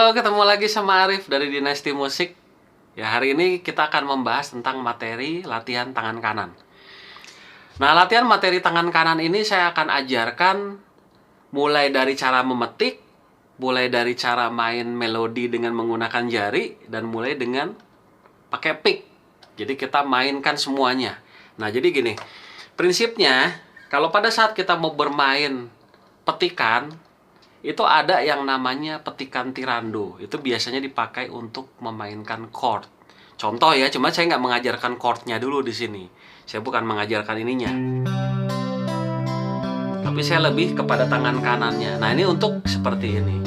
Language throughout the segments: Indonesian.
Halo, ketemu lagi sama Arif dari Dinasti Musik. Ya, hari ini kita akan membahas tentang materi latihan tangan kanan. Nah, latihan materi tangan kanan ini saya akan ajarkan mulai dari cara memetik, mulai dari cara main melodi dengan menggunakan jari, dan mulai dengan pakai pick. Jadi kita mainkan semuanya. Nah, jadi gini, prinsipnya kalau pada saat kita mau bermain petikan, itu ada yang namanya petikan tirando. Itu biasanya dipakai untuk memainkan chord. Contoh ya, cuma saya nggak mengajarkan chordnya dulu di sini. Saya bukan mengajarkan ininya. Tapi saya lebih kepada tangan kanannya. Nah, ini untuk seperti ini.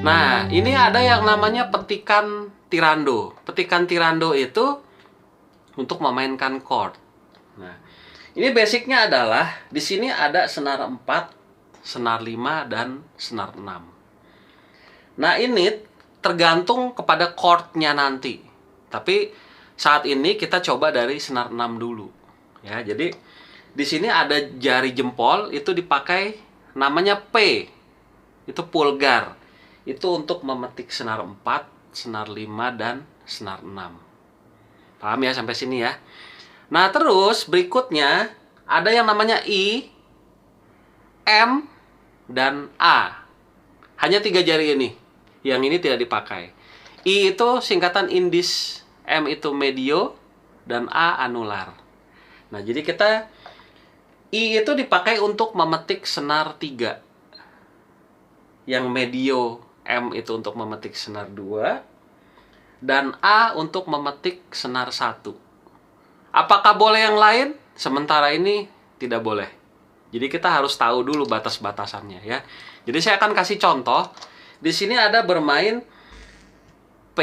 Nah, ini ada yang namanya petikan tirando. Petikan tirando itu untuk memainkan chord. Nah, ini basicnya adalah di sini ada senar 4, senar 5, dan senar 6. Nah, ini tergantung kepada chordnya nanti. Tapi saat ini kita coba dari senar 6 dulu. Ya, jadi di sini ada jari jempol itu dipakai namanya P. Itu pulgar. Itu untuk memetik senar 4, senar 5, dan senar 6. Paham ya sampai sini ya? Nah, terus berikutnya ada yang namanya I, M, dan A. Hanya 3 jari ini. Yang ini tidak dipakai. I itu singkatan indis, M itu medio, dan A anular. Nah, jadi kita I itu dipakai untuk memetik senar 3. Yang medio, M itu untuk memetik senar 2. Dan A untuk memetik senar 1. Apakah boleh yang lain? Sementara ini tidak boleh. Jadi kita harus tahu dulu batas-batasannya ya. Jadi saya akan kasih contoh. Di sini ada bermain P,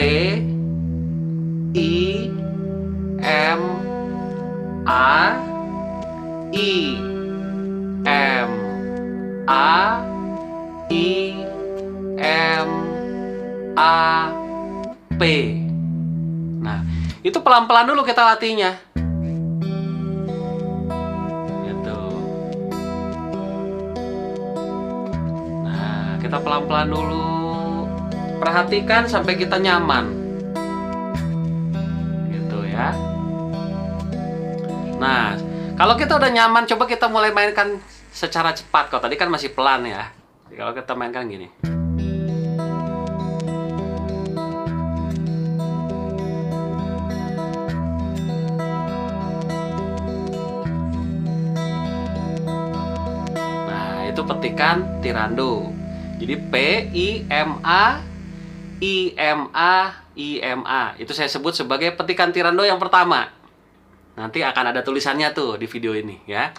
I, M, A, I, M, A, I, M, A, P. Nah, itu pelan-pelan dulu kita latihnya. Kita pelan-pelan dulu. Perhatikan sampai kita nyaman. Gitu ya. Nah, kalau kita udah nyaman, coba kita mulai mainkan secara cepat. Kalau tadi kan masih pelan ya. Jadi kalau kita mainkan gini. Nah, itu petikan tirando. Jadi P, I, M, A, I, M, A, I, M, A. Itu saya sebut sebagai petikan tirando yang pertama. Nanti akan ada tulisannya tuh di video ini ya.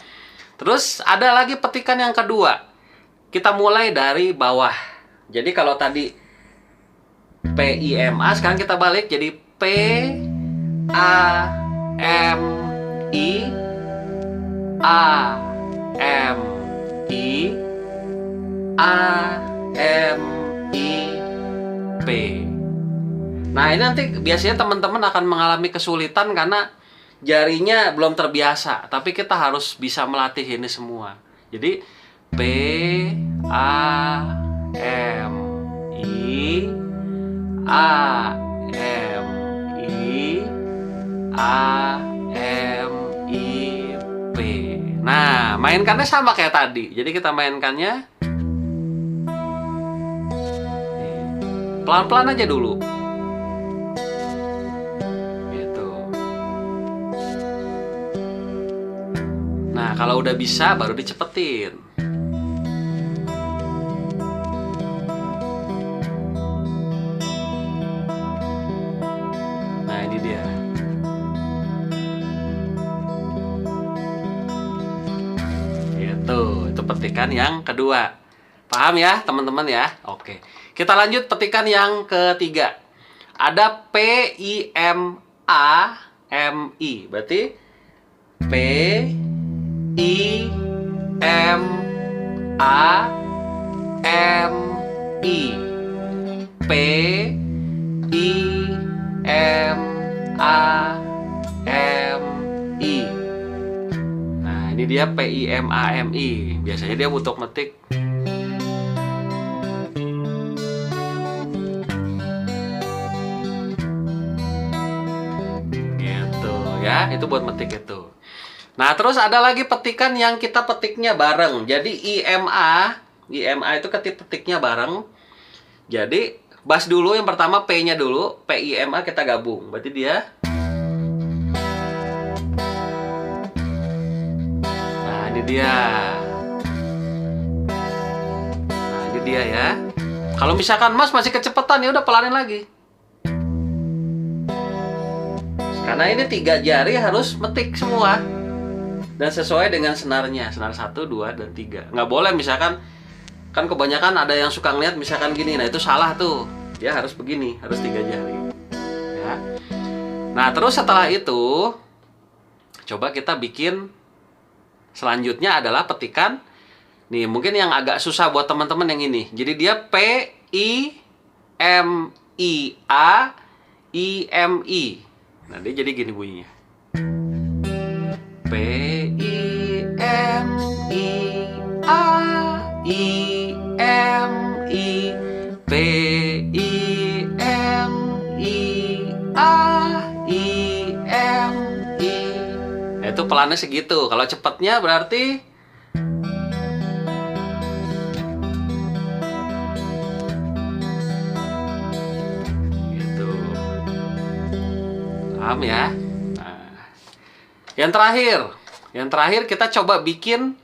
Terus ada lagi petikan yang kedua. Kita mulai dari bawah. Jadi kalau tadi P, I, M, A, sekarang kita balik jadi P, A, M, I, A, M, I, A, M, I, P. Nah, ini nanti biasanya teman-teman akan mengalami kesulitan karena jarinya belum terbiasa. Tapi kita harus bisa melatih ini semua. Jadi P, A, M, I, A, M, I, A, M, I, P. Nah, mainkannya sama kayak tadi. Jadi kita mainkannya pelan-pelan aja dulu. Gitu. Nah, kalau udah bisa baru dicepetin. Nah, ini dia. Gitu, itu petikan yang kedua. Paham ya, teman-teman ya? Oke. Kita lanjut petikan yang ketiga. Ada P, I, M, A, M, I. Berarti P, I, M, A, M, I. P, I, M, A, M, I. Nah, ini dia P, I, M, A, M, I. Biasanya dia untuk metik ya, itu buat metik itu. Nah, terus ada lagi petikan yang kita petiknya bareng. Jadi IMA itu petiknya bareng. Jadi bass dulu yang pertama, P-nya dulu, PIMA kita gabung. Berarti dia. Nah, ini dia. Nah, ini dia ya. Kalau misalkan Mas masih kecepatan, ya udah pelanin lagi. Karena ini 3 jari harus metik semua. Dan sesuai dengan senarnya. Senar 1, 2, dan 3. Nggak boleh misalkan, kan kebanyakan ada yang suka ngeliat misalkan gini. Nah, itu salah tuh. Dia harus begini, harus 3 jari. Ya. Nah, terus setelah itu, coba kita bikin selanjutnya adalah petikan. Nih, mungkin yang agak susah buat teman-teman yang ini. Jadi dia PIMIA-IMI. Nah, dia jadi gini bunyinya. PIMIA-IMI, PIMIA-IMI. Nah, itu pelannya segitu. Kalau cepatnya berarti gitu. Paham ya? Nah, yang terakhir kita coba bikin,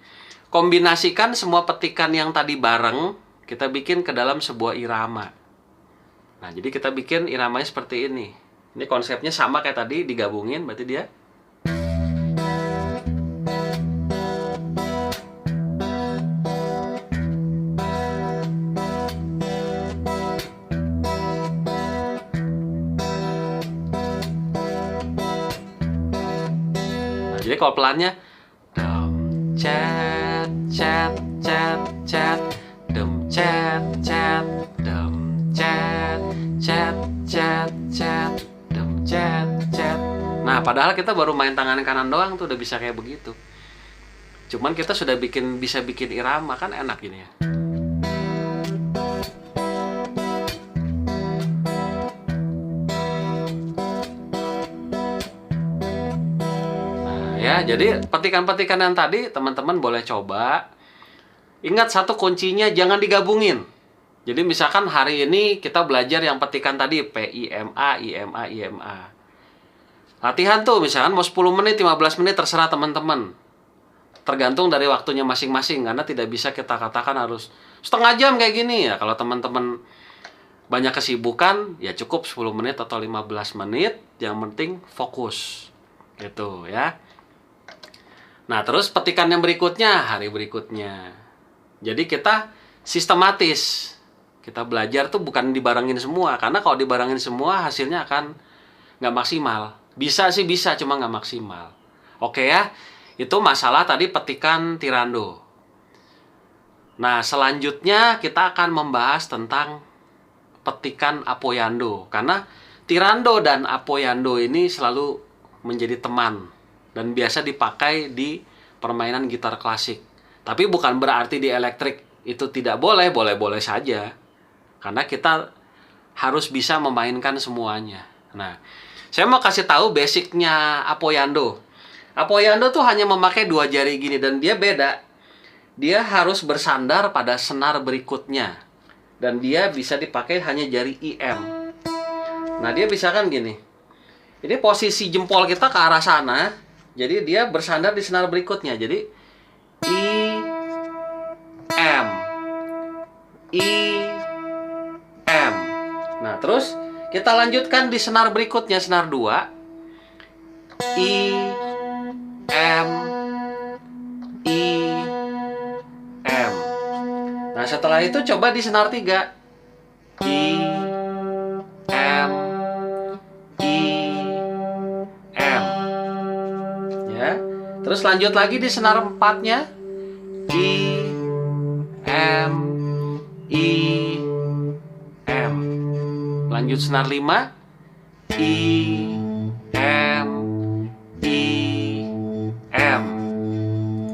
kombinasikan semua petikan yang tadi bareng, kita bikin ke dalam sebuah irama. Nah, jadi kita bikin iramanya seperti ini. Ini konsepnya sama kayak tadi, digabungin, berarti dia. Nah, jadi kalau pelannya, chat chat chat chat, chat chat, chat chat chat chat, chat chat. Nah, padahal kita baru main tangan kanan doang tuh udah bisa kayak begitu. Cuman kita sudah bisa bikin irama, kan enak ini ya. Nah, ya, jadi petikan-petikan yang tadi teman-teman boleh coba. Ingat satu kuncinya, jangan digabungin. Jadi misalkan hari ini kita belajar yang petikan tadi, PIMA, IMA, IMA. Latihan tuh misalkan mau 10 menit, 15 menit, terserah teman-teman. Tergantung dari waktunya masing-masing, karena tidak bisa kita katakan harus setengah jam kayak gini ya. Kalau teman-teman banyak kesibukan, ya cukup 10 menit atau 15 menit, yang penting fokus. Gitu ya. Nah, terus petikan yang berikutnya, hari berikutnya. Jadi kita sistematis. Kita belajar tuh bukan dibarengin semua. Karena kalau dibarengin semua hasilnya akan nggak maksimal. Bisa sih bisa, cuma nggak maksimal. Oke ya, itu masalah tadi petikan tirando. Nah, selanjutnya kita akan membahas tentang petikan apoyando. Karena tirando dan apoyando ini selalu menjadi teman. Dan biasa dipakai di permainan gitar klasik. Tapi bukan berarti di elektrik itu tidak boleh, boleh-boleh saja. Karena kita harus bisa memainkan semuanya. Nah, saya mau kasih tahu basicnya apoyando. Apoyando tuh hanya memakai 2 jari gini, dan dia beda. Dia harus bersandar pada senar berikutnya. Dan dia bisa dipakai hanya jari IM. Nah, dia bisa kan gini. Ini posisi jempol kita ke arah sana. Jadi dia bersandar di senar berikutnya. Jadi I, M, I, M. Nah, terus kita lanjutkan di senar berikutnya, senar 2. I, M, I, M. Nah, setelah itu coba di senar 3. I, M, I, M. Ya. Terus lanjut lagi di senar 4-nya. I, M, I, M. Lanjut senar 5. I, M, I, M.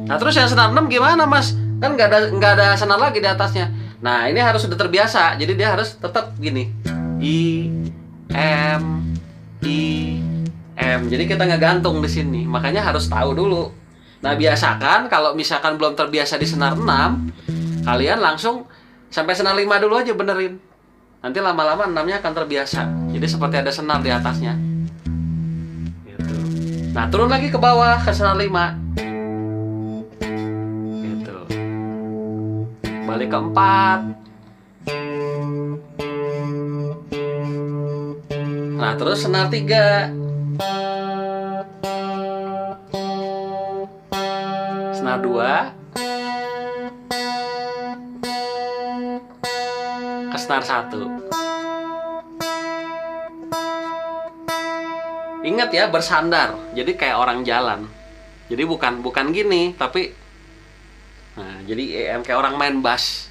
Nah, terus yang senar 6 gimana, Mas? Kan nggak ada senar lagi di atasnya. Nah, ini harus sudah terbiasa. Jadi dia harus tetap gini. I, M, I, M. IM. Jadi kita ngegantung di sini. Makanya harus tahu dulu. Nah, biasakan kalau misalkan belum terbiasa di senar 6, kalian langsung sampai senar 5 dulu aja benerin. Nanti lama-lama 6-nya akan terbiasa. Jadi seperti ada senar di atasnya. Gitu. Nah, turun lagi ke bawah ke senar 5. Gitu. Balik ke 4. Nah, terus senar 3. Senar 2. Ke senar 1. Ingat ya, bersandar. Jadi kayak orang jalan. Jadi bukan gini, tapi nah, jadi IM kayak orang main bass.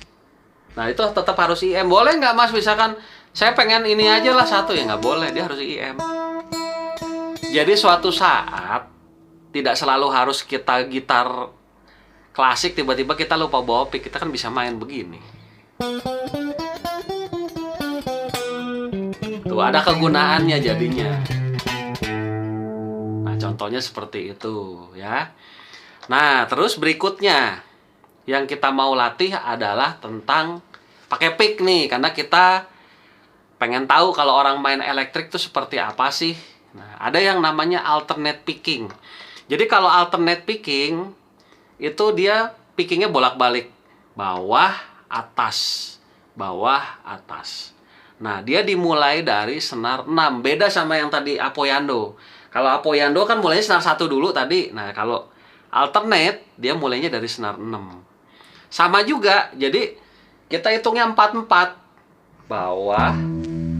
Nah, itu tetap harus IM. Boleh nggak, Mas? Misalkan saya pengen ini aja lah satu, ya nggak boleh, dia harus IM. Jadi suatu saat tidak selalu harus kita gitar klasik tiba-tiba kita lupa bawa pick, kita kan bisa main begini. Tuh ada kegunaannya jadinya. Nah, contohnya seperti itu ya. Nah, terus berikutnya yang kita mau latih adalah tentang pakai pick nih, karena kita pengen tahu kalau orang main elektrik itu seperti apa sih. Nah, ada yang namanya alternate picking. Jadi kalau alternate picking itu dia pickingnya bolak-balik, bawah atas, bawah atas. Nah, dia dimulai dari senar 6, beda sama yang tadi apoyando. Kalau apoyando kan mulainya senar 1 dulu tadi. Nah, kalau alternate dia mulainya dari senar 6. Sama juga, jadi kita hitungnya 4-4. Bawah,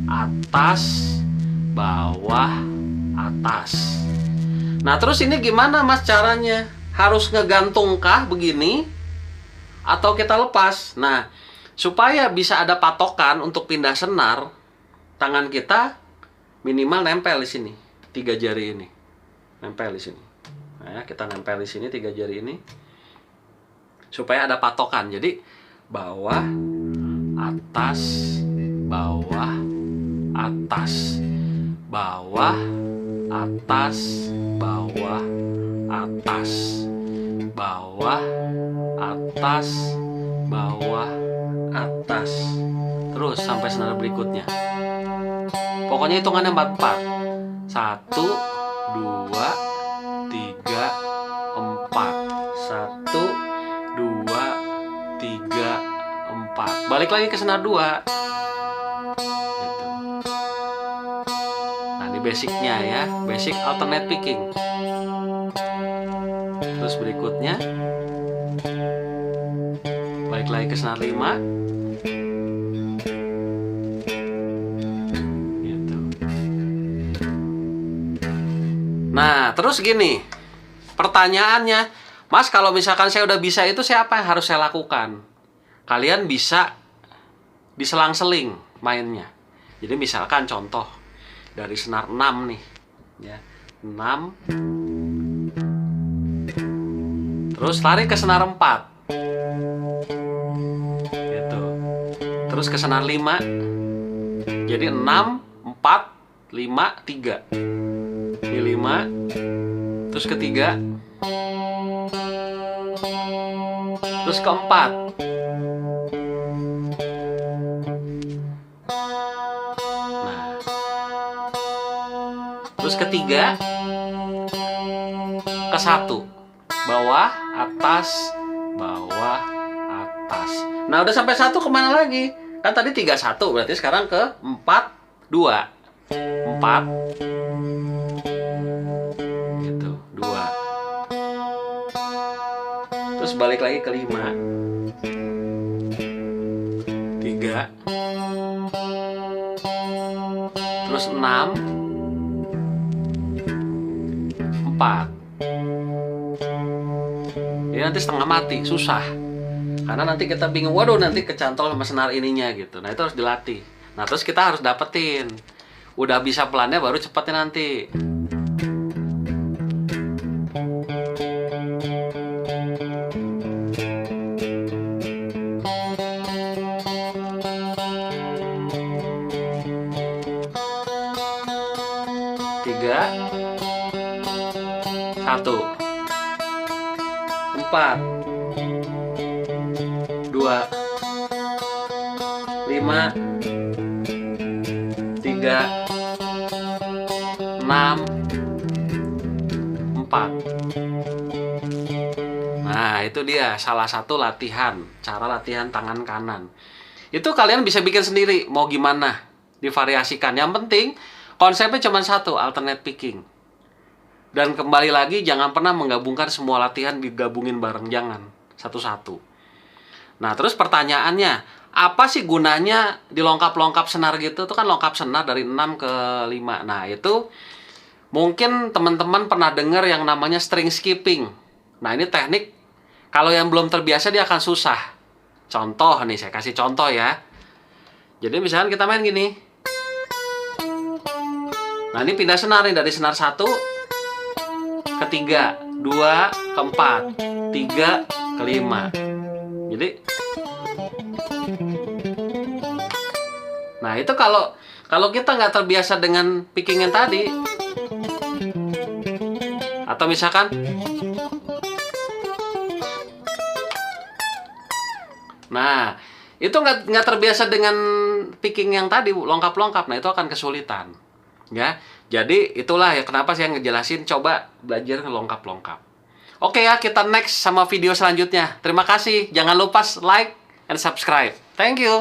atas, bawah, atas. Nah, terus ini gimana, Mas, caranya? Harus ngegantungkah begini? Atau kita lepas? Nah, supaya bisa ada patokan untuk pindah senar, tangan kita minimal nempel di sini. 3 jari ini. Nempel di sini. Nah, kita nempel di sini 3 jari ini. Supaya ada patokan. Jadi, bawah, atas, bawah, atas. Bawah, atas, bawah, atas, bawah, atas, bawah, atas. Terus sampai senar berikutnya. Pokoknya hitungannya 4-4. 1, 2, 3, 4. 1, 2, 3, 4. Balik lagi ke senar 2. Basicnya ya, basic alternate picking. Terus berikutnya balik lagi ke senar 5 gitu. Nah, terus gini pertanyaannya, Mas, kalau misalkan saya udah bisa itu, saya apa yang harus saya lakukan? Kalian bisa diselang-seling mainnya. Jadi misalkan contoh dari senar 6 nih ya, 6, terus lari ke senar 4 gitu, terus ke senar 5, jadi 6, 4, 5, 3. Ini 5, terus ke 3, terus ke 4. Terus ketiga ke 1, bawah, atas, bawah, atas. Nah, udah sampai 1 kemana lagi? Kan tadi 3, 1, berarti sekarang ke 4, 2. 4 gitu, 2. Terus balik lagi ke 5, 3, terus 6, 4. Ini nanti setengah mati, susah. Karena nanti kita bingung, waduh nanti kecantol sama senar ininya gitu. Nah, itu harus dilatih. Nah, terus kita harus dapetin. Udah bisa pelannya baru cepetnya nanti. Tiga, 4, 2, 5, 3, 6, 4. Nah, itu dia salah satu cara latihan tangan kanan. Itu kalian bisa bikin sendiri, mau gimana, divariasikan. Yang penting, konsepnya cuma satu, alternate picking. Dan kembali lagi, jangan pernah menggabungkan semua latihan digabungin bareng, jangan. Satu-satu. Nah, terus pertanyaannya, apa sih gunanya di longkap-longkap senar gitu? Itu kan longkap senar dari 6 ke 5. Nah, itu mungkin teman-teman pernah dengar yang namanya string skipping. Nah, ini teknik, kalau yang belum terbiasa dia akan susah. Contoh nih, saya kasih contoh ya. Jadi misalkan kita main gini. Nah, ini pindah senar nih, dari senar 1 ke 3, 2 ke 4, 3 ke 5. Jadi, nah itu kalau kita nggak terbiasa dengan picking yang tadi, atau misalkan nah, itu nggak terbiasa dengan picking yang tadi, longkap-longkap. Nah, itu akan kesulitan. Ya, jadi itulah ya kenapa saya ngejelasin coba belajar longkap-longkap. Oke ya, kita next sama video selanjutnya. Terima kasih. Jangan lupa like and subscribe. Thank you.